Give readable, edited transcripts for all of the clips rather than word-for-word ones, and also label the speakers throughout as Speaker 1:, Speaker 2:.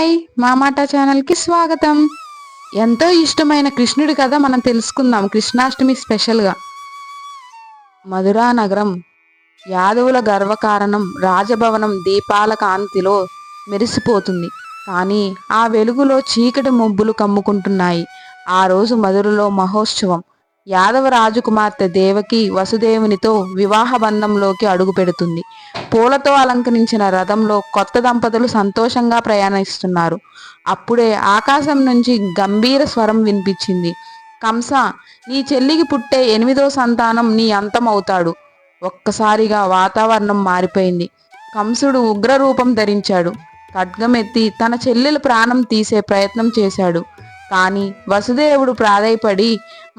Speaker 1: Hi మా మాట ఛానల్కి స్వాగతం. ఎంతో ఇష్టమైన కృష్ణుడి కథ మనం తెలుసుకుందాం. కృష్ణాష్టమి స్పెషల్గా. మధురా నగరం యాదవుల గర్వకారణం రాజభవనం దీపాల కాంతిలో మెరిసిపోతుంది. కానీ ఆ వెలుగులో చీకటి మబ్బులు కమ్ముకుంటున్నాయి. ఆ రోజు మధురలో మహోత్సవం. యాదవ రాజకుమార్తె దేవకి వసుదేవునితో వివాహ బంధంలోకి అడుగు పెడుతుంది. పూలతో అలంకరించిన రథంలో కొత్త దంపతులు సంతోషంగా ప్రయాణిస్తున్నారు. అప్పుడే ఆకాశం నుంచి గంభీర స్వరం వినిపించింది. కంస, నీ చెల్లికి పుట్టే 8వ సంతానం నీ అంతమవుతాడు. ఒక్కసారిగా వాతావరణం మారిపోయింది. కంసుడు ఉగ్రరూపం ధరించాడు. ఖడ్గమెత్తి తన చెల్లెల ప్రాణం తీసే ప్రయత్నం చేశాడు. కానీ వసుదేవుడు ప్రాధేయపడి,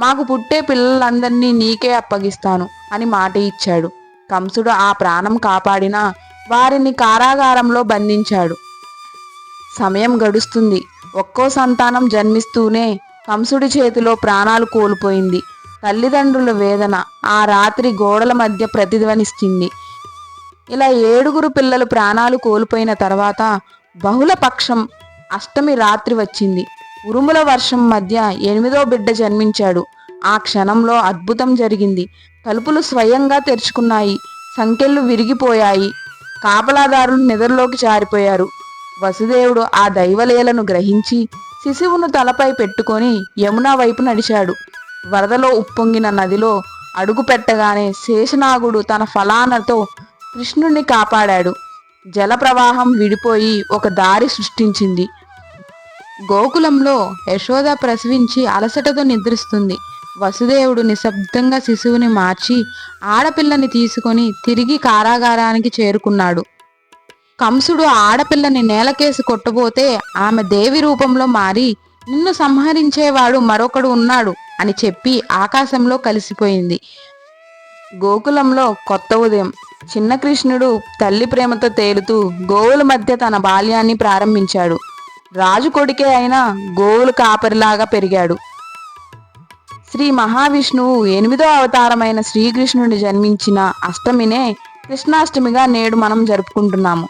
Speaker 1: మాకు పుట్టే పిల్లలందరినీ నీకే అప్పగిస్తాను అని మాట ఇచ్చాడు. కంసుడు ఆ ప్రాణం కాపాడినా వారిని కారాగారంలో బంధించాడు. సమయం గడుస్తుంది. ఒక్కో సంతానం జన్మిస్తూనే కంసుడి చేతిలో ప్రాణాలు కోల్పోయింది. తల్లిదండ్రుల వేదన ఆ రాత్రి గోడల మధ్య ప్రతిధ్వనిస్తుంది. ఇలా 7 పిల్లలు ప్రాణాలు కోల్పోయిన తర్వాత బహుళ పక్షం అష్టమి రాత్రి వచ్చింది. ఉరుముల వర్షం మధ్య 8వ బిడ్డ జన్మించాడు. ఆ క్షణంలో అద్భుతం జరిగింది. తలుపులు స్వయంగా తెరుచుకున్నాయి. సంకెళ్ళు విరిగిపోయాయి. కాపలాదారులు నిద్రలోకి జారిపోయారు. వసుదేవుడు ఆ దైవలీలను గ్రహించి శిశువును తలపై పెట్టుకొని యమునా వైపు నడిచాడు. వరదలో ఉప్పొంగిన నదిలో అడుగు పెట్టగానే శేషనాగుడు తన ఫలానతో కృష్ణుణ్ణి కాపాడాడు. జలప్రవాహం విడిపోయి ఒక దారి సృష్టించింది. గోకులంలో యశోద ప్రసవించి అలసటతో నిద్రిస్తుంది. వసుదేవుడు నిశ్శబ్దంగా శిశువుని మార్చి ఆడపిల్లని తీసుకొని తిరిగి కారాగారానికి చేరుకున్నాడు. కంసుడు ఆడపిల్లని నేలకేసి కొట్టబోతే ఆమె దేవి రూపంలో మారి, నిన్ను సంహరించేవాడు మరొకడు ఉన్నాడు అని చెప్పి ఆకాశంలో కలిసిపోయింది. గోకులంలో కొత్త ఉదయం. చిన్న కృష్ణుడు తల్లి ప్రేమతో తేలుతూ గోవుల మధ్య తన బాల్యాన్ని ప్రారంభించాడు. రాజు కొడుకే అయినా గోవుల కాపరిలాగా పెరిగాడు. శ్రీ మహావిష్ణువు 8వ అవతారమైన శ్రీకృష్ణుడి జన్మించిన అష్టమినే కృష్ణాష్టమిగా నేడు మనం జరుపుకుంటున్నాము.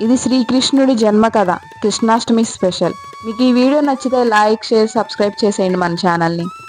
Speaker 1: ఇది శ్రీకృష్ణుడి జన్మ కథ, కృష్ణాష్టమి స్పెషల్. మీకు ఈ వీడియో నచ్చితే లైక్, షేర్, సబ్స్క్రైబ్ చేసేయండి మన ఛానల్ని.